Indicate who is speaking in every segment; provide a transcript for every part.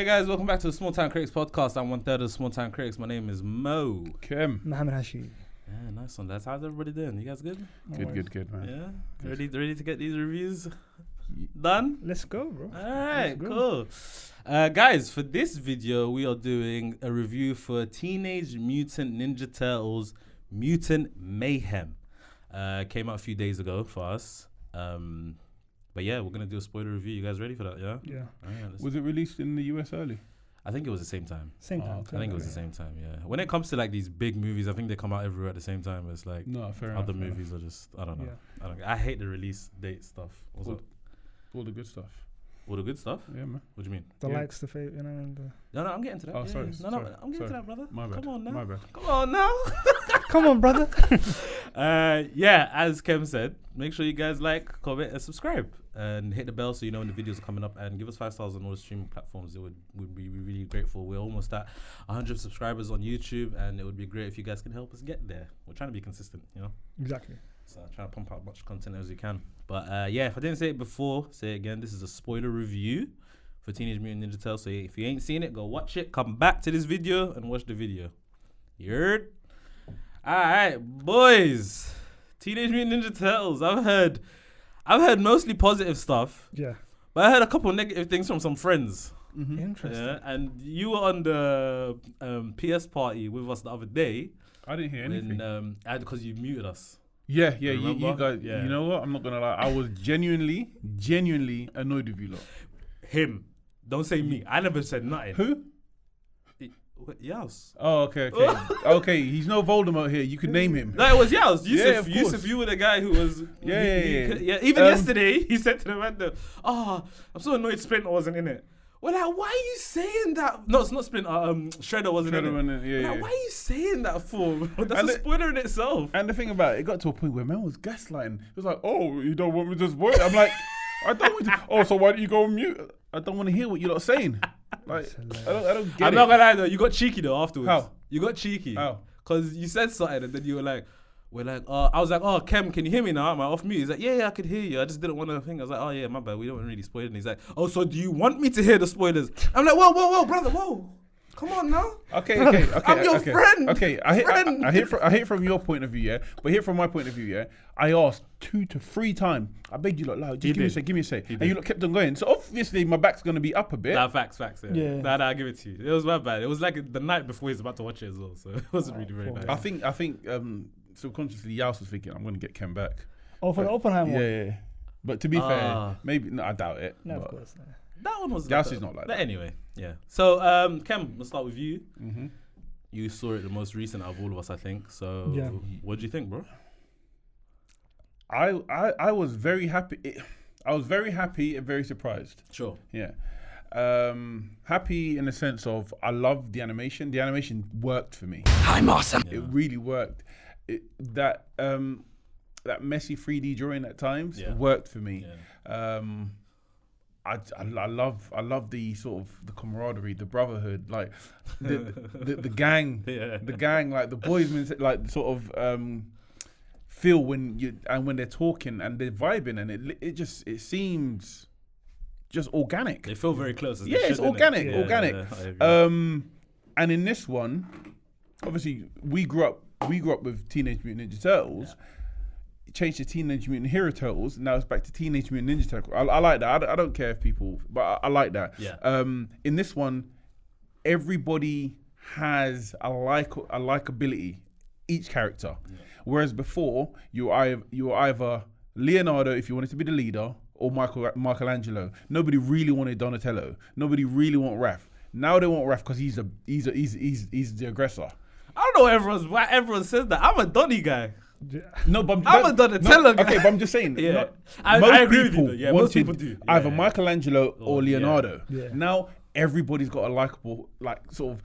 Speaker 1: guys, welcome back to the Small Town Critics podcast. I'm one third of the Small Town Critics. My name is Mo.
Speaker 2: Kim.
Speaker 3: Mohammed Hashi.
Speaker 1: Yeah, nice one. How's everybody doing? You guys good?
Speaker 2: Good, man.
Speaker 1: Yeah? Ready to get these reviews done?
Speaker 3: Let's go, bro.
Speaker 1: Alright, cool. Guys, for this video, we are doing a review for Teenage Mutant Ninja Turtles Mutant Mayhem. Came out a few days ago for us. But yeah, we're going to do a spoiler review. You guys ready for that? Yeah?
Speaker 3: Yeah.
Speaker 1: Right,
Speaker 2: Was it released in the US early?
Speaker 1: I think it was the same time.
Speaker 3: Same time.
Speaker 1: I think it was the same time, yeah. When it comes to like these big movies, I think they come out everywhere at the same time. It's like
Speaker 2: Fair
Speaker 1: other
Speaker 2: enough.
Speaker 1: movies are just, I don't know.
Speaker 3: Yeah.
Speaker 1: I hate the release date stuff. What's up?
Speaker 2: All the good stuff.
Speaker 1: All the good stuff?
Speaker 2: Yeah, man.
Speaker 1: What do you mean?
Speaker 3: The likes, the favorite, and
Speaker 1: No, I'm getting to that.
Speaker 2: Oh, sorry.
Speaker 1: No,
Speaker 2: sorry,
Speaker 1: I'm getting to that, brother.
Speaker 2: My bad.
Speaker 1: Come on now.
Speaker 2: My bad.
Speaker 1: Come on now.
Speaker 3: Come on, brother.
Speaker 1: Yeah, as Kem said, make sure you guys like, comment, and subscribe. And hit the bell so you know when the videos are coming up. And give us 5 stars on all the streaming platforms. It would be really grateful. We're almost at 100 subscribers on YouTube. And it would be great if you guys can help us get there. We're trying to be consistent, you know?
Speaker 3: Exactly.
Speaker 1: So I'm trying to pump out as much content as we can. But yeah, if I didn't say it before, say it again. This is a spoiler review for Teenage Mutant Ninja Turtles. So if you ain't seen it, go watch it. Come back to this video and watch the video. You heard? Alright, boys. Teenage Mutant Ninja Turtles. I've heard mostly positive stuff.
Speaker 3: Yeah.
Speaker 1: But I heard a couple of negative things from some friends.
Speaker 2: Mm-hmm.
Speaker 3: Interesting.
Speaker 1: Yeah, and you were on the PS party with us the other day.
Speaker 2: I didn't hear anything.
Speaker 1: Because you muted us.
Speaker 2: You
Speaker 1: Remember?
Speaker 2: guys,
Speaker 1: Yeah.
Speaker 2: You know what? I'm not going to lie. I was genuinely annoyed with you lot.
Speaker 1: Him. Don't say me. I never said nothing.
Speaker 2: Who?
Speaker 1: Yas.
Speaker 2: Oh, okay. Okay, he's no Voldemort here. You could name him.
Speaker 1: No, it was Yas.
Speaker 2: Yeah, of
Speaker 1: Yusuf,
Speaker 2: course.
Speaker 1: you were the guy who was.
Speaker 2: Yeah.
Speaker 1: Even yesterday, he said to the random, I'm so annoyed Splinter wasn't in it. Well, like, why are you saying that? No, it's not Splinter. Shredder wasn't in it. Like, why are you saying that for? That's
Speaker 2: And
Speaker 1: a spoiler in itself.
Speaker 2: And the thing about it got to a point where man was gaslighting. It was like, oh, you don't want me to spoil it? I'm like, I don't want to. Oh, so why don't you go on mute? I don't want to hear what you're not saying. Like, I don't get it.
Speaker 1: I'm not gonna lie though, you got cheeky though afterwards.
Speaker 2: How?
Speaker 1: You got cheeky.
Speaker 2: How?
Speaker 1: Because you said something and then you were like, I was like, oh, Kem, can you hear me now? Am I off mute? He's like, yeah, I could hear you. I just didn't want to think. I was like, oh yeah, my bad. We don't really spoil it. And he's like, oh, so do you want me to hear the spoilers? I'm like, whoa, brother, whoa. Come on now.
Speaker 2: Okay.
Speaker 1: I'm your friend.
Speaker 2: Okay, I hear from your point of view, yeah. But here from my point of view, yeah. I asked 2 to 3 times. I begged you, like, just give me a say. And you lot kept on going. So obviously my back's gonna be up a bit.
Speaker 1: Nah, facts. Yeah. Nah, I'll give it to you. It was my bad. It was like the night before he was about to watch it as well, so it wasn't really very nice.
Speaker 2: I think subconsciously Yaus was thinking I'm gonna get Ken back.
Speaker 3: Oh, for the Oppenheimer one?
Speaker 2: Yeah. But to be fair, maybe I doubt it.
Speaker 3: No, of course. No.
Speaker 1: That one was.
Speaker 2: Yaus is not like
Speaker 1: but
Speaker 2: that.
Speaker 1: Anyway, yeah. So Kem, let's start with you.
Speaker 2: Mm-hmm.
Speaker 1: You saw it the most recent out of all of us, I think. So
Speaker 3: Yeah.
Speaker 1: What do you think, bro?
Speaker 2: I was very happy. I was very happy and very surprised.
Speaker 1: Sure.
Speaker 2: Yeah. Happy in the sense of I love the animation. The animation worked for me.
Speaker 1: I'm awesome.
Speaker 2: It really worked. That messy 3D drawing at times worked for me.
Speaker 1: Yeah.
Speaker 2: I love the sort of the camaraderie, the brotherhood, like the gang, the gang, like the boys, like sort of feel when they're talking and they're vibing, and it seems just organic.
Speaker 1: They feel very close.
Speaker 2: Yeah, it's organic, organic.
Speaker 1: Yeah,
Speaker 2: and in this one, obviously we grew up with Teenage Mutant Ninja Turtles. Changed to Teenage Mutant Hero Turtles. Now it's back to Teenage Mutant Ninja Turtles. I like that. I don't care if people, but I like that.
Speaker 1: Yeah.
Speaker 2: In this one, everybody has a likability, each character. Yeah. Whereas before, you were either Leonardo if you wanted to be the leader, or Michelangelo. Nobody really wanted Donatello. Nobody really wanted Raph. Now they want Raph because he's the aggressor.
Speaker 1: I don't know why everyone says that. I'm a Donnie guy.
Speaker 2: No, but
Speaker 1: I'm a Donatello guy.
Speaker 2: Okay, but I'm just saying.
Speaker 1: Yeah.
Speaker 2: I
Speaker 1: agree with you. Yeah, most people do. Yeah,
Speaker 2: either Michelangelo or Leonardo.
Speaker 3: Yeah.
Speaker 2: Now everybody's got a likable, like sort of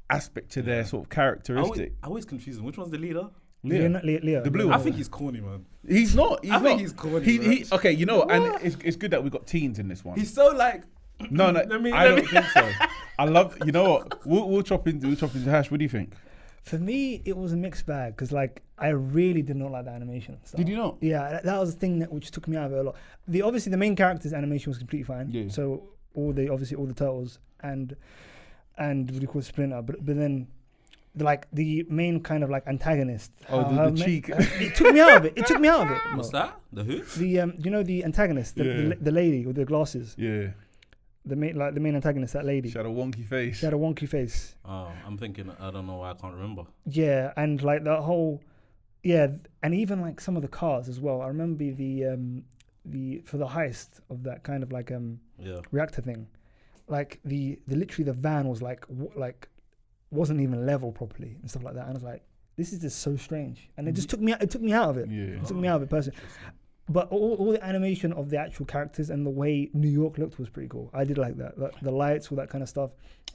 Speaker 2: aspect to their sort of characteristic.
Speaker 1: I always confuse them. Which one's the leader?
Speaker 3: Leo.
Speaker 2: The blue
Speaker 1: I
Speaker 2: one.
Speaker 1: think he's corny, man.
Speaker 2: He's not. I
Speaker 1: think he's corny.
Speaker 2: Okay, you know, and it's good that we got teens in this one.
Speaker 1: He's so like.
Speaker 2: No, I don't think so. I love. You know what? We'll chop into Hash. What do you think?
Speaker 3: For me, it was a mixed bag because, like, I really did not like the animation. So.
Speaker 2: Did you not?
Speaker 3: Yeah, that was the thing which took me out of it a lot. Obviously, the main character's animation was completely fine.
Speaker 2: Yeah.
Speaker 3: So all the turtles and what do you call it, Splinter, but then the main kind of like antagonist.
Speaker 2: The cheek.
Speaker 3: It took me out of it. It took me out of it.
Speaker 1: What's that? The who?
Speaker 3: The you know, the antagonist, the lady with the glasses.
Speaker 2: Yeah.
Speaker 3: The main antagonist, that lady.
Speaker 2: She had a wonky face.
Speaker 3: She had a wonky face.
Speaker 1: Oh, I'm thinking. I don't know why I can't remember.
Speaker 3: Yeah, and like the whole, and even like some of the cars as well. I remember the for the heist of that kind of like reactor thing, like the literally the van was like wasn't even level properly and stuff like that. And I was like, this is just so strange, and it just took me out of it.
Speaker 2: Yeah.
Speaker 3: It took me out of it personally. But all the animation of the actual characters and the way New York looked was pretty cool. I did like that. The lights, all that kind of stuff.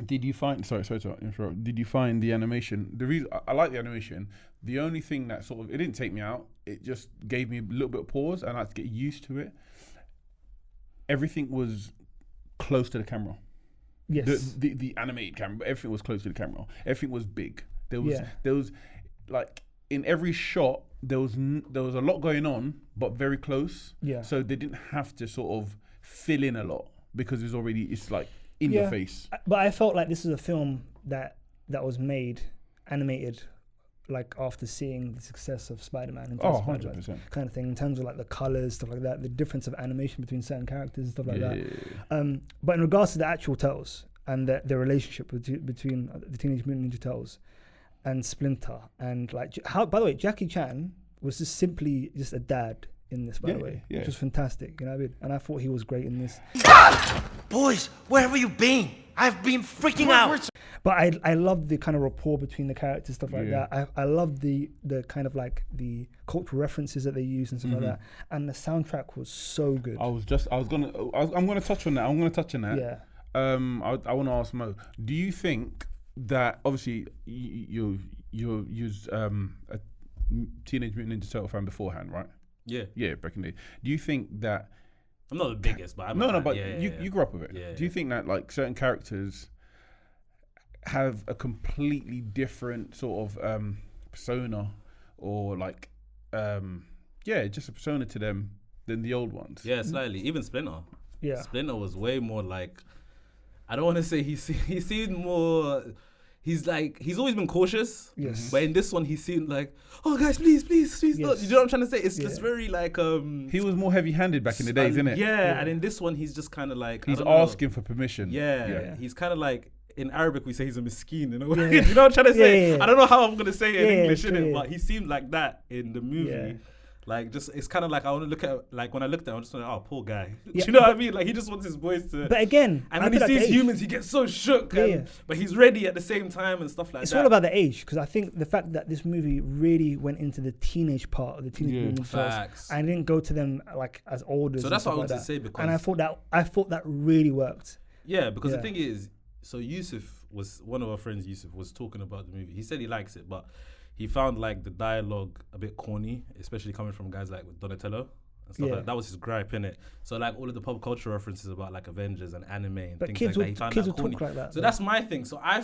Speaker 2: Did you find? Sorry to interrupt. Did you find the animation? The reason I like the animation. The only thing that sort of it didn't take me out. It just gave me a little bit of pause, and I had to get used to it. Everything was close to the camera.
Speaker 3: Yes.
Speaker 2: The animated camera, but everything was close to the camera. Everything was big. There was like in every shot there was a lot going on, but very close.
Speaker 3: Yeah.
Speaker 2: So they didn't have to sort of fill in a lot because it's like in your face.
Speaker 3: But I felt like this is a film that was made animated, like after seeing the success of Spider-Man and
Speaker 2: 100%
Speaker 3: kind of thing, in terms of like the colors, stuff like that, the difference of animation between certain characters and stuff like that. But in regards to the actual Turtles and the relationship between the Teenage Mutant Ninja Turtles and Splinter, and like by the way, Jackie Chan was just simply just a dad in this, by the way, which was fantastic. You know what I mean? And I thought he was great in this.
Speaker 4: Boys, where have you been? I've been freaking out.
Speaker 3: But I loved the kind of rapport between the characters, stuff like that. I loved the kind of like the cultural references that they use and stuff like that. And the soundtrack was so good.
Speaker 2: I'm gonna touch on that.
Speaker 3: Yeah.
Speaker 2: I want to ask Mo. Do you think that obviously you used a Teenage Mutant Ninja Turtle fan beforehand, right?
Speaker 1: Yeah.
Speaker 2: Yeah, back in the day. Do you think that?
Speaker 1: I'm not the biggest, but
Speaker 2: you grew up with it.
Speaker 1: Yeah,
Speaker 2: Do you think that like certain characters have a completely different sort of persona, or like just a persona to them than the old ones?
Speaker 1: Yeah, slightly. Even Splinter.
Speaker 3: Yeah.
Speaker 1: Splinter was way more like, I don't want to say he seemed more. He's always been cautious.
Speaker 3: Yes.
Speaker 1: But in this one, he seemed like, oh guys, please,
Speaker 3: Yes.
Speaker 1: don't. You know what I'm trying to say? It's just very like
Speaker 2: He was more heavy-handed back in the days, isn't it?
Speaker 1: Yeah, and in this one, he's just kind of like,
Speaker 2: he's asking for permission.
Speaker 1: Yeah. He's kind of like, in Arabic we say he's a miskeen, you know. You know what I'm trying to say?
Speaker 3: Yeah.
Speaker 1: I don't know how I'm gonna say it in English,
Speaker 3: true,
Speaker 1: innit? But he seemed like that in the movie.
Speaker 3: Yeah.
Speaker 1: Like, just it's kind of like I want to look at, like when I looked at him, I'm just like, oh, poor guy. Do you know what I mean? Like, he just wants his boys to.
Speaker 3: But again,
Speaker 1: and when he sees humans, he gets so shook. But he's ready at the same time and stuff like
Speaker 3: it's
Speaker 1: that.
Speaker 3: all about the age, because I think the fact that this movie really went into the teenage part of the Teenage Mutant Ninja Turtles and didn't go to them like as older.
Speaker 1: So that's what I wanted to say, because
Speaker 3: and I thought that really worked.
Speaker 1: Yeah, because the thing is, so Yusuf was one of our friends. Yusuf was talking about the movie. He said he likes it, but he found like the dialogue a bit corny, especially coming from guys like Donatello and stuff like that. That was his gripe, innit? So like all of the pop culture references about like Avengers and anime and things like that, he found that corny.
Speaker 3: Talk like that.
Speaker 1: So that's my thing. So I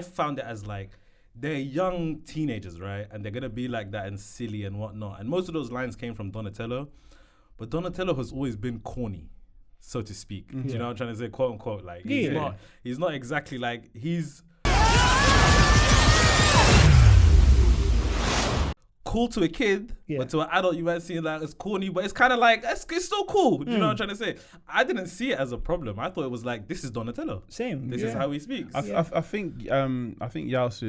Speaker 1: found it as like, they're young teenagers, right? And they're gonna be like that and silly and whatnot. And most of those lines came from Donatello, but Donatello has always been corny, so to speak. Do you know what I'm trying to say? Quote unquote. Like he's not exactly like, he's cool to a kid, but to an adult you might see it like it's corny, but it's kind of like it's still cool. Do you know what I'm trying to say? I didn't see it as a problem. I thought it was like, this is Donatello. This is how he speaks.
Speaker 2: I think Yaos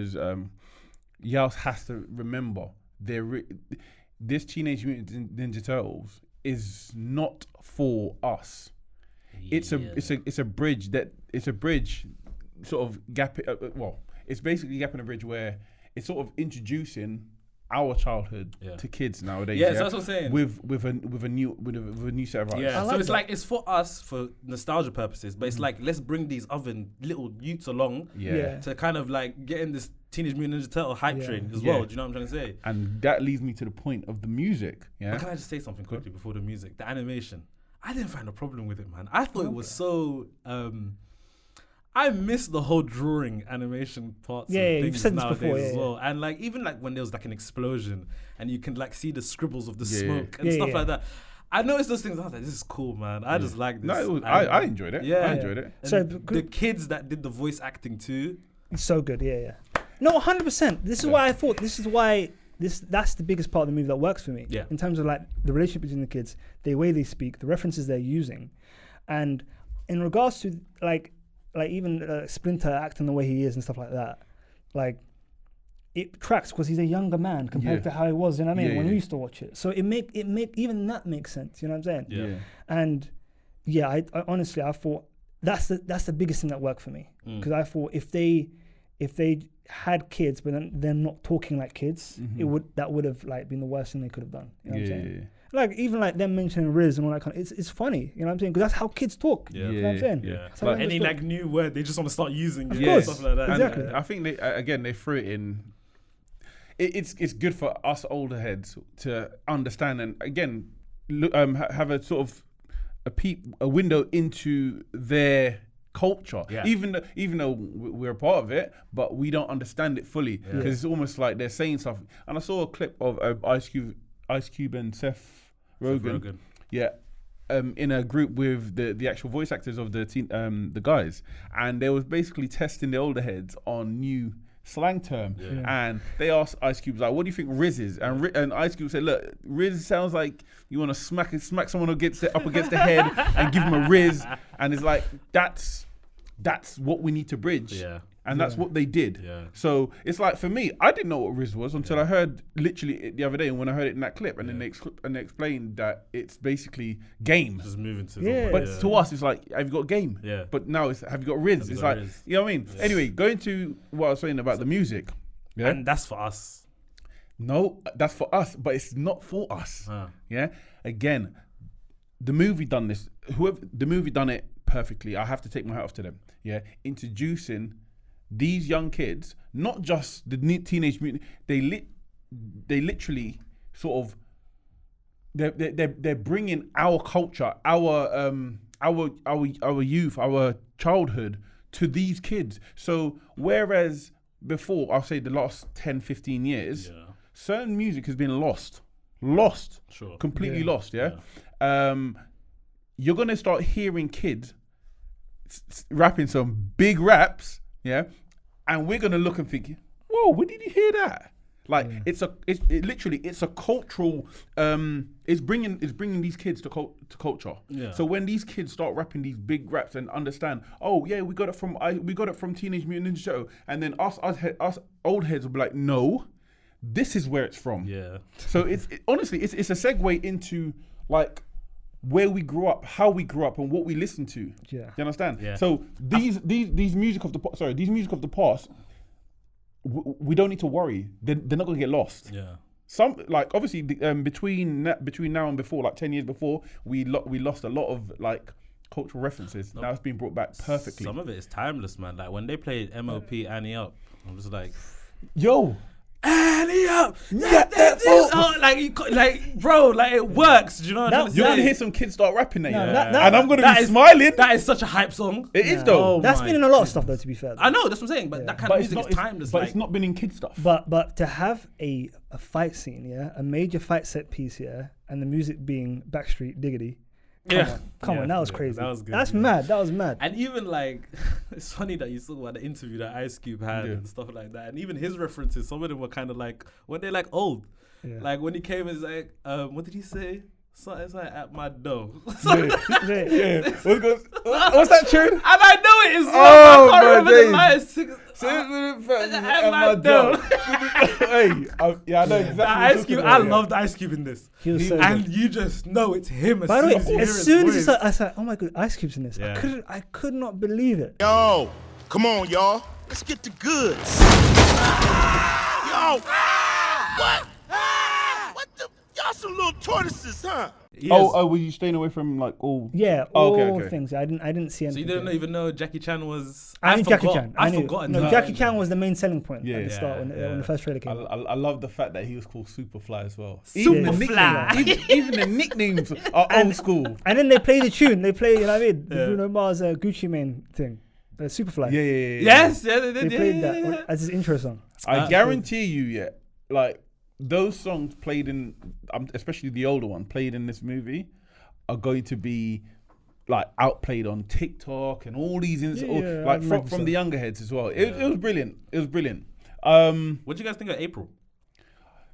Speaker 2: has to remember this Teenage Mutant Ninja Turtles is not for us. It's a bridge sort of gap. It's basically gapping a bridge where it's sort of introducing our childhood to kids nowadays.
Speaker 1: Yeah, so that's what I'm saying.
Speaker 2: With a new set of eyes.
Speaker 1: Yeah, so it's like, it's for us for nostalgia purposes, but it's like, let's bring these other little youths along to kind of like get in this Teenage Mutant Ninja Turtle hype train as well. Do you know what I'm trying to say?
Speaker 2: And that leads me to the point of the music. Yeah.
Speaker 1: But can I just say something quickly before the music? The animation, I didn't find a problem with it, man. I thought it was so. I miss the whole drawing animation parts of things nowadays as well. And like, even like when there was like an explosion and you can like see the scribbles of the smoke and stuff like that. I noticed those things. I was like, this is cool, man. I just like this.
Speaker 2: No, it was,
Speaker 1: And,
Speaker 2: I enjoyed it.
Speaker 1: Yeah.
Speaker 2: I enjoyed it.
Speaker 1: and
Speaker 3: So,
Speaker 1: the kids that did the voice acting too.
Speaker 3: It's so good, yeah. No, 100%. This is why I thought. This is why that's the biggest part of the movie that works for me.
Speaker 1: Yeah.
Speaker 3: In terms of like the relationship between the kids, the way they speak, the references they're using, and in regards to like even Splinter acting the way he is and stuff like that, like it tracks because he's a younger man compared to how he was. You know what I mean? When we used to watch it, so it make even that makes sense. You know what I'm saying?
Speaker 1: Yeah.
Speaker 3: And yeah, I honestly I thought that's the biggest thing that worked for me because I thought if they had kids but then they're not talking like kids, that would have like been the worst thing they could have done. You know what I'm saying? Like even like them mentioning Riz and all that kind of, it's funny. You know what I'm saying? Because that's how kids talk.
Speaker 1: Yeah.
Speaker 3: You know what I'm saying?
Speaker 1: Yeah.
Speaker 3: That's how
Speaker 1: But
Speaker 3: they
Speaker 1: any
Speaker 3: talk.
Speaker 1: like new word, they just want to start using it.
Speaker 3: course.
Speaker 1: Stuff like that.
Speaker 3: Exactly.
Speaker 2: I think they threw it in. It's good for us older heads to understand and again look, have a sort of a window into their culture.
Speaker 1: Yeah.
Speaker 2: Even though we're a part of it, but we don't understand it fully because it's almost like they're saying stuff. And I saw a clip of Ice Cube and Seth Rogen. Yeah. In a group with the actual voice actors of the guys, and they was basically testing the older heads on new slang term, and they asked Ice Cube like, "What do you think Riz is?" And Ice Cube said, "Look, Riz sounds like you want to smack someone up against the head and give him a Riz," and it's like that's what we need to bridge.
Speaker 1: Yeah.
Speaker 2: And that's what they did.
Speaker 1: Yeah.
Speaker 2: So it's like for me, I didn't know what Riz was until I heard literally it the other day when I heard it in that clip, and then they explained that it's basically game.
Speaker 1: Just moving to
Speaker 2: But to us, it's like, have you got game?
Speaker 1: Yeah.
Speaker 2: But now it's, have you got Riz? It's like,
Speaker 1: Riz?
Speaker 2: you know what I mean? Yeah. Anyway, going to what I was saying about the music. Yeah.
Speaker 1: And that's for us.
Speaker 2: No, that's for us, but it's not for us. Yeah. Again, the movie done this. The movie done it perfectly. I have to take my hat off to them. Yeah. Introducing these young kids, not just the Teenage Mutant, they literally sort of they're bringing our culture, our youth, our childhood to these kids. So whereas before, I'll say the last 10, 15 years, certain music has been lost, completely lost. Yeah. You're gonna start hearing kids rapping some big raps. Yeah. And we're gonna look and think, whoa, where did you hear that? Like it's literally a cultural. It's bringing these kids to culture. Yeah. So when these kids start rapping these big raps and understand, oh yeah, we got it from Teenage Mutant Ninja Turtles, and then us old heads will be like, no, this is where it's from. Yeah. So honestly it's a segue into like where we grew up, how we grew up, and what we listened to. Yeah, you understand? Yeah. So these music of the past, we don't need to worry. They're not gonna get lost. Yeah. Some like obviously between now and before, like 10 years before, we lost a lot of like cultural references. Now it's been brought back perfectly.
Speaker 1: Some of it is timeless, man. Like when they played MOP Annie Up, I'm just like,
Speaker 2: yo.
Speaker 1: Annie up, bro, like it works. Do you know what I'm saying?
Speaker 2: You're gonna hear some kids start rapping that, and I'm gonna be smiling.
Speaker 1: That is such a hype song.
Speaker 2: It is though.
Speaker 3: That's been in a lot of stuff though. To be fair,
Speaker 1: I know that's what I'm saying, but that kind of music is timeless.
Speaker 2: But it's not been in kid stuff.
Speaker 3: But to have a fight scene, a major fight set piece, and the music being Backstreet Diggity. Come on, that was crazy. That was good. That was mad.
Speaker 1: And even like, it's funny that you talk about the interview that Ice Cube had and stuff like that. And even his references, some of them were kind of like, when they're like old. Yeah. Like when he came, it's like, what did he say? Something like at my door.
Speaker 2: What's that tune?
Speaker 1: And I know it is.
Speaker 2: Oh,
Speaker 1: I can't remember the lines.
Speaker 2: At my door. Hey, I know exactly.
Speaker 1: Ice Cube, I loved Ice Cube in this. And you just know it's him.
Speaker 3: By the way, as soon as I was like, oh my god, Ice Cube's in this. Yeah. I could not believe it.
Speaker 4: Yo, come on, y'all. Let's get the goods. Yo, what? What the? Y'all some little tortoises, huh?
Speaker 2: Yes. Were you staying away from like all?
Speaker 3: Yeah, all things. I didn't see anything.
Speaker 1: So you didn't even know Jackie Chan was.
Speaker 3: I knew Jackie Chan.
Speaker 1: I forgot.
Speaker 3: No, Jackie Chan was the main selling point at the start when the first trailer came.
Speaker 2: I love the fact that he was called Superfly as well.
Speaker 1: Superfly.
Speaker 2: Even the nicknames are old school.
Speaker 3: And then they play the tune. They play, you know what I mean? The Bruno Mars Gucci Mane thing. Superfly.
Speaker 2: Yeah.
Speaker 1: Yes, yeah, they did.
Speaker 3: They played that as his intro song.
Speaker 2: I guarantee you, like those songs played in, especially the older one, played in this movie. are going to be like outplayed on TikTok and all these like from the younger heads as well. It was brilliant. It was brilliant.
Speaker 1: What do you guys think of April?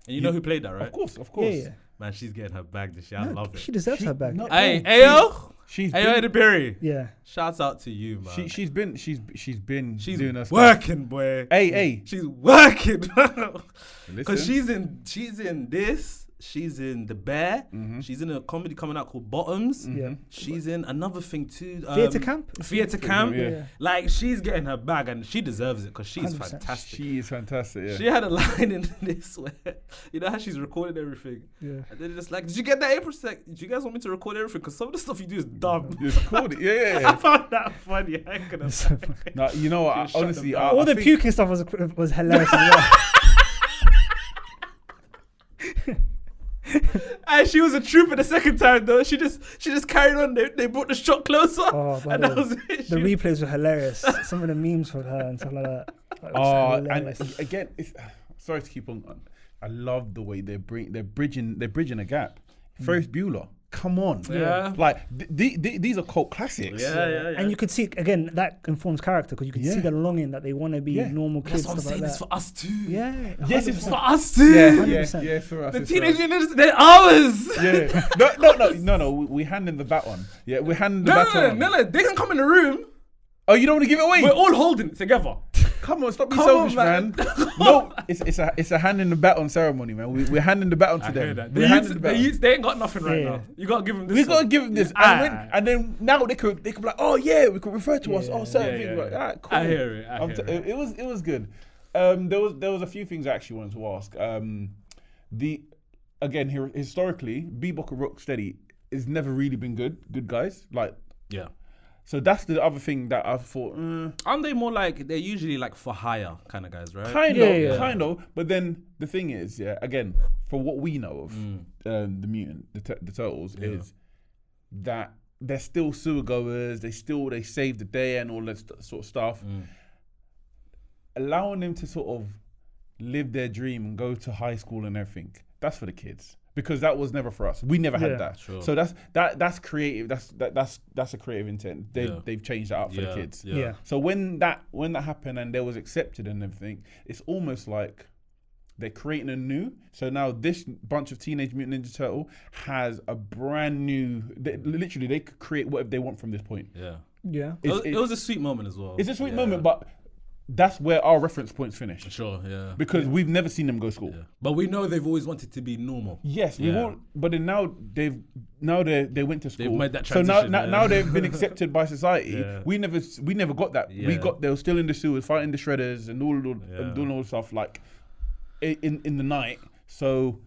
Speaker 1: And you know who played that, right?
Speaker 2: Of course.
Speaker 3: Yeah.
Speaker 1: Man, she's getting her bag this year. I love it.
Speaker 3: She deserves her bag.
Speaker 1: Hey, Ayo!
Speaker 2: She's
Speaker 1: Ayo Eddie Perry.
Speaker 3: Yeah.
Speaker 1: Shouts out to you, man.
Speaker 2: she's been doing her stuff.
Speaker 1: working, boy.
Speaker 2: Hey.
Speaker 1: She's working. Because
Speaker 2: Listen.
Speaker 1: she's in this. She's in The Bear. She's in a comedy coming out called Bottoms.
Speaker 3: Yeah.
Speaker 1: She's in another thing too.
Speaker 3: Theatre Camp?
Speaker 1: Theatre Camp.
Speaker 2: Yeah.
Speaker 1: Like, she's getting her bag and she deserves it because she's
Speaker 3: 100%.
Speaker 1: fantastic.
Speaker 2: She is fantastic. Yeah.
Speaker 1: She had a line in this where, you know how she's recording everything?
Speaker 3: Yeah.
Speaker 1: And they're just like, did you get that April? She's like, do you guys want me to record everything? Because some of the stuff you do is dumb.
Speaker 2: It's called it. Yeah.
Speaker 1: I found that funny. I ain't gonna
Speaker 3: So funny.
Speaker 2: No, you know what?
Speaker 1: Shut
Speaker 2: Honestly,
Speaker 1: them
Speaker 2: I
Speaker 3: All the
Speaker 2: think-
Speaker 3: puking stuff was hilarious as well.
Speaker 1: And she was a trooper the second time though. She just carried on. They brought the shot closer.
Speaker 3: Oh,
Speaker 1: and that was it.
Speaker 3: the replays were hilarious. Some of the memes for her and stuff like that. It was
Speaker 2: and
Speaker 3: hilarious.
Speaker 2: again, sorry to keep on. I love the way they're bridging a gap. Ferris Bueller, come on,
Speaker 1: Yeah.
Speaker 2: like these are cult classics.
Speaker 1: Yeah.
Speaker 3: And you could see again that informs character because you could see
Speaker 2: Yeah.
Speaker 3: the longing that they want to be
Speaker 2: Yeah.
Speaker 3: normal kids.
Speaker 1: That's what I'm
Speaker 3: stuff
Speaker 1: saying.
Speaker 3: like
Speaker 1: It's
Speaker 3: that.
Speaker 1: for us too.
Speaker 3: Yeah.
Speaker 2: Yes, it's
Speaker 3: 100%.
Speaker 1: For us too.
Speaker 2: Yeah,
Speaker 3: 100%.
Speaker 2: yeah, for us.
Speaker 1: The
Speaker 2: it's
Speaker 1: teenage
Speaker 2: for us.
Speaker 1: mutants, they're ours.
Speaker 2: Yeah. No. We handing the bat on. Yeah, we're handing the bat on.
Speaker 1: No. They can come in the room.
Speaker 2: Oh, you don't want to give it away?
Speaker 1: We're all holding it together.
Speaker 2: Come on, stop being
Speaker 1: Come on,
Speaker 2: selfish, man. No, it's a handing the bat on ceremony, man. We're handing the bat on to
Speaker 1: I
Speaker 2: them.
Speaker 1: hear that.
Speaker 2: We're handing the bat on.
Speaker 1: They ain't got nothing right
Speaker 3: Yeah.
Speaker 1: now. You gotta give them this.
Speaker 2: We gotta
Speaker 1: one.
Speaker 2: give them this,
Speaker 1: Ah.
Speaker 2: and then now they could be like, oh yeah, we could refer to us. Oh, certain
Speaker 1: Yeah,
Speaker 2: things.
Speaker 1: yeah,
Speaker 2: Like,
Speaker 1: yeah.
Speaker 2: alright, cool.
Speaker 1: I hear it. I hear it.
Speaker 2: It was good. There was a few things I actually wanted to ask. Historically, Bebop and Rocksteady has never really been good guys. Like,
Speaker 1: Yeah.
Speaker 2: so that's the other thing that I thought.
Speaker 1: Aren't they more like they're usually like for hire kind of guys, right?
Speaker 2: Kind of. But then the thing is, again, for what we know of the Mutant, the Turtles, is that they're still sewer goers. They save the day and all that sort of stuff. Allowing them to sort of live their dream and go to high school and everything. That's for the kids. Because that was never for us. We never had that.
Speaker 1: Sure.
Speaker 2: So that's creative. That's a creative intent. They've changed that up for the kids.
Speaker 3: Yeah.
Speaker 2: So when that happened and they was accepted and everything, it's almost like they're creating a new. So now this bunch of Teenage Mutant Ninja Turtle has a brand new. They could create whatever they want from this point.
Speaker 1: Yeah.
Speaker 3: Yeah.
Speaker 1: It was a sweet moment as well.
Speaker 2: It's a sweet moment, but that's where our reference points finish.
Speaker 1: Sure, yeah.
Speaker 2: Because we've never seen them go to school.
Speaker 1: Yeah. But we know they've always wanted to be normal.
Speaker 2: Yes, we
Speaker 1: Yeah.
Speaker 2: won't. But then now they went to school.
Speaker 1: made that
Speaker 2: so
Speaker 1: transition,
Speaker 2: now they've been accepted by society.
Speaker 1: Yeah.
Speaker 2: We never got that.
Speaker 1: Yeah.
Speaker 2: They were still in the sewers, fighting the shredders and all
Speaker 1: Yeah.
Speaker 2: and doing all the stuff like in the night. So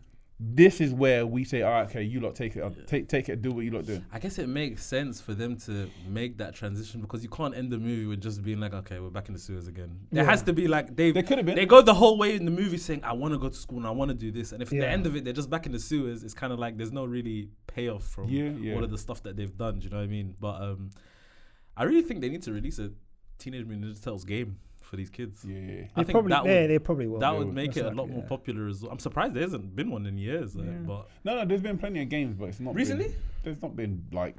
Speaker 2: this is where we say, all right, okay, you lot take it, take it, do what you lot doing.
Speaker 1: I guess it makes sense for them to make that transition because you can't end the movie with just being like, okay, we're back in the sewers again. There has to be like
Speaker 2: They could have been.
Speaker 1: They go the whole way in the movie saying, I want to go to school and I want to do this. And if at the
Speaker 3: Yeah.
Speaker 1: end of it they're just back in the sewers, it's kind of like there's no really payoff from
Speaker 2: Yeah.
Speaker 1: all of the stuff that they've done. Do you know what I mean? But I really think they need to release a Teenage Mutant Ninja Turtles game for these kids.
Speaker 2: Yeah.
Speaker 1: I think
Speaker 3: They probably will.
Speaker 1: that would make it a
Speaker 3: That's
Speaker 1: lot
Speaker 3: right,
Speaker 1: more
Speaker 3: yeah.
Speaker 1: popular as well. I'm surprised there hasn't been one in years. But
Speaker 2: No, there's been plenty of games, but it's not
Speaker 1: Recently?
Speaker 2: There's not been like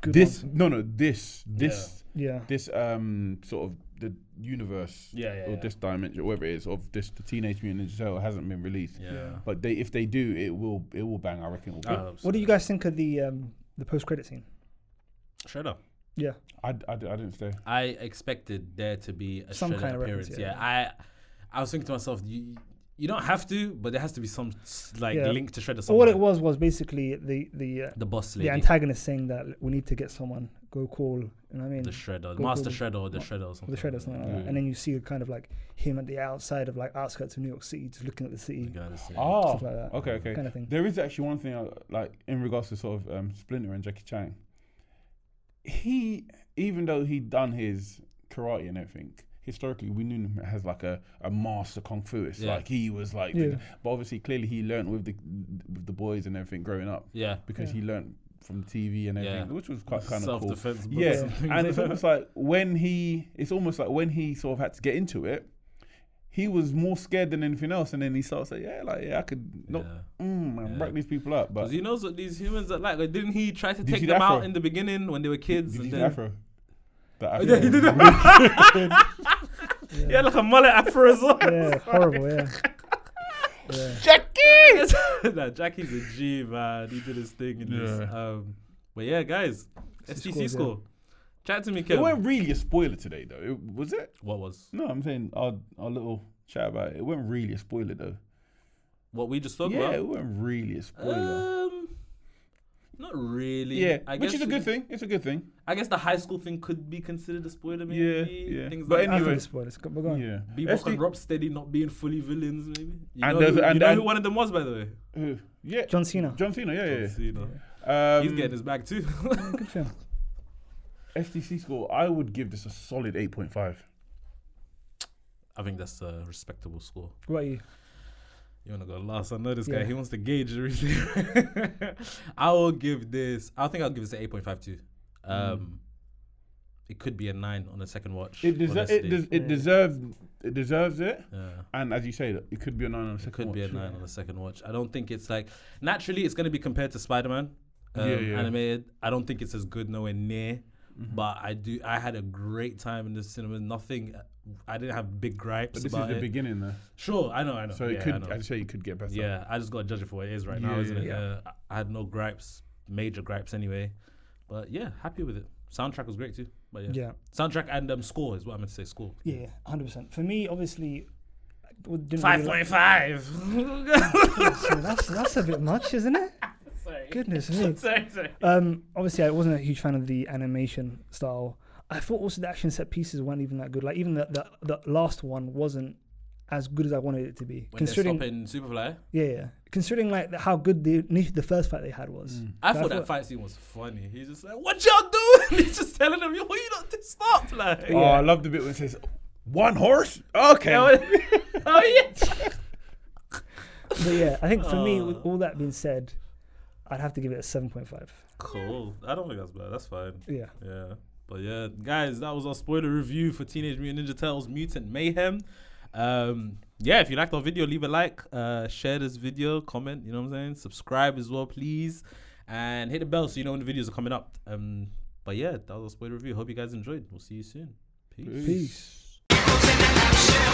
Speaker 3: Good
Speaker 2: this.
Speaker 3: ones.
Speaker 2: No, this
Speaker 3: Yeah.
Speaker 2: this sort of the universe or this dimension, whatever it is, of this the Teenage Mutant Ninja Turtle hasn't been released.
Speaker 1: Yeah.
Speaker 2: But if they do, it will bang. I reckon it will. Bang.
Speaker 3: What do you guys think of the post-credit scene?
Speaker 1: Shredder.
Speaker 3: Yeah.
Speaker 2: I didn't stay.
Speaker 1: I expected there to be a
Speaker 3: Some
Speaker 1: Shredder
Speaker 3: kind of
Speaker 1: appearance.
Speaker 3: reference,
Speaker 1: I was thinking to myself, you don't have to, but there has to be some
Speaker 3: Yeah.
Speaker 1: link to Shredder.
Speaker 3: So what
Speaker 1: somewhere.
Speaker 3: it was basically the
Speaker 1: boss lady,
Speaker 3: the antagonist saying that we need to get someone, go call, you know what I mean?
Speaker 1: the Shredder,
Speaker 3: Go
Speaker 1: Master
Speaker 3: call
Speaker 1: Shredder, or the Shredder, or something.
Speaker 3: The Shredder, something like that.
Speaker 2: Yeah.
Speaker 3: And then you see kind of like him at the outside of like outskirts of New York City, just looking at the city.
Speaker 2: Oh,
Speaker 3: Stuff like that.
Speaker 2: okay.
Speaker 3: Kind of thing.
Speaker 2: There is actually one thing like in regards to sort of Splinter and Jackie Chan. He, even though he'd done his karate and everything, historically we knew him as like a master kung fuist.
Speaker 1: Yeah.
Speaker 2: Like he was like, but obviously clearly he learned with the boys and everything growing up.
Speaker 1: Yeah.
Speaker 2: Because he learned from the TV and everything, which was quite kind of cool.
Speaker 1: Self-defense.
Speaker 2: Yeah, and it's almost like when he sort of had to get into it, he was more scared than anything else, and then he started saying, I could not back these people up. But
Speaker 1: Because he knows what these humans are like. Didn't he try to
Speaker 2: Did you
Speaker 1: take
Speaker 2: see
Speaker 1: them
Speaker 2: the
Speaker 1: out
Speaker 2: afro?
Speaker 1: in the beginning when they were kids?
Speaker 2: did you
Speaker 1: and
Speaker 2: see
Speaker 1: then
Speaker 2: Afro? The
Speaker 1: Oh, yeah, he did it. He had like a mullet afro as well.
Speaker 3: Yeah, horrible. Yeah. Yeah.
Speaker 1: Jackie! Nah, Jackie's a G, man. He did his thing in this. But yeah, guys, STC score. Chat to me,
Speaker 2: It
Speaker 1: Kev.
Speaker 2: wasn't really a spoiler today, though. Was it?
Speaker 1: What was?
Speaker 2: No, I'm saying our little chat about it. It wasn't really a spoiler, though.
Speaker 1: What we just talked
Speaker 2: Yeah,
Speaker 1: about?
Speaker 2: it wasn't really a spoiler.
Speaker 1: Not really.
Speaker 2: Yeah,
Speaker 1: I
Speaker 2: which
Speaker 1: guess
Speaker 2: is a good thing. It's a good thing.
Speaker 1: I guess the high school thing could be considered a spoiler, maybe.
Speaker 2: Yeah.
Speaker 1: Things
Speaker 2: But
Speaker 1: like
Speaker 3: I
Speaker 2: anyway,
Speaker 3: think spoilers. But go on.
Speaker 2: Yeah.
Speaker 1: Bebop and Rocksteady not being fully villains, maybe. You
Speaker 2: And
Speaker 1: know,
Speaker 2: there's-
Speaker 1: who,
Speaker 2: and-
Speaker 1: you know
Speaker 2: and-
Speaker 1: who one of them was, by the way?
Speaker 2: Who? Yeah.
Speaker 3: John Cena.
Speaker 2: John Cena, yeah.
Speaker 1: Cena. He's getting his bag too.
Speaker 3: Good film.
Speaker 2: STC score, I would give this a solid 8.5.
Speaker 1: I think that's a respectable score.
Speaker 3: What are you?
Speaker 1: You wanna go last? I know this
Speaker 3: Yeah.
Speaker 1: guy. He wants to gauge everything. I will give this. I think I'll give this an 8.5 too. It could be a 9 on the second watch.
Speaker 2: It deserves it.
Speaker 1: Yeah.
Speaker 2: And as you say, it could be a 9 on the second
Speaker 1: Could be a
Speaker 2: watch.
Speaker 1: 9 on the second watch. I don't think it's like naturally it's gonna be compared to Spider-Man
Speaker 2: Yeah.
Speaker 1: animated. I don't think it's as good nowhere near. But I had a great time in the cinema. I didn't have big gripes
Speaker 2: But this
Speaker 1: about
Speaker 2: is the
Speaker 1: it.
Speaker 2: beginning, though.
Speaker 1: Sure, I know.
Speaker 2: So
Speaker 1: Yeah,
Speaker 2: it could,
Speaker 1: I know.
Speaker 2: I'd say, it could get better.
Speaker 1: Yeah, I just gotta judge it for what it is right now,
Speaker 2: Yeah,
Speaker 1: isn't it?
Speaker 3: yeah.
Speaker 1: I had no gripes, major gripes anyway. But yeah, happy with it. Soundtrack was great too. But yeah,
Speaker 3: Yeah.
Speaker 1: soundtrack and score is what I meant to say. Score.
Speaker 3: Yeah, 100%. For me, obviously, didn't
Speaker 1: 5.5.
Speaker 3: That's a bit much, isn't it?
Speaker 1: Sorry.
Speaker 3: Goodness me.
Speaker 1: Sorry.
Speaker 3: Obviously, I wasn't a huge fan of the animation style. I thought also the action set pieces weren't even that good. Like even the last one wasn't as good as I wanted it to be.
Speaker 1: When
Speaker 3: Considering,
Speaker 1: they're stopping Superfly,
Speaker 3: yeah. Considering like how good the first fight they had was.
Speaker 1: I
Speaker 3: So
Speaker 1: thought that fight scene was funny. He's just like, "What y'all doing?" He's just telling them, "Yo, you don't stop." Like,
Speaker 2: Oh, I love the bit when it says, 1 horse? Okay.
Speaker 1: oh yeah.
Speaker 3: But yeah, I think for me, with all that being said, I'd have to give it a 7.5.
Speaker 1: Cool. I don't think that's bad. That's fine.
Speaker 3: Yeah.
Speaker 1: Yeah. But yeah, guys, that was our spoiler review for Teenage Mutant Ninja Turtles Mutant Mayhem. Yeah, if you liked our video, leave a like, share this video, comment, you know what I'm saying? Subscribe as well, please. And hit the bell so you know when the videos are coming up. But yeah, that was our spoiler review. Hope you guys enjoyed. We'll see you soon. Peace.
Speaker 3: Peace.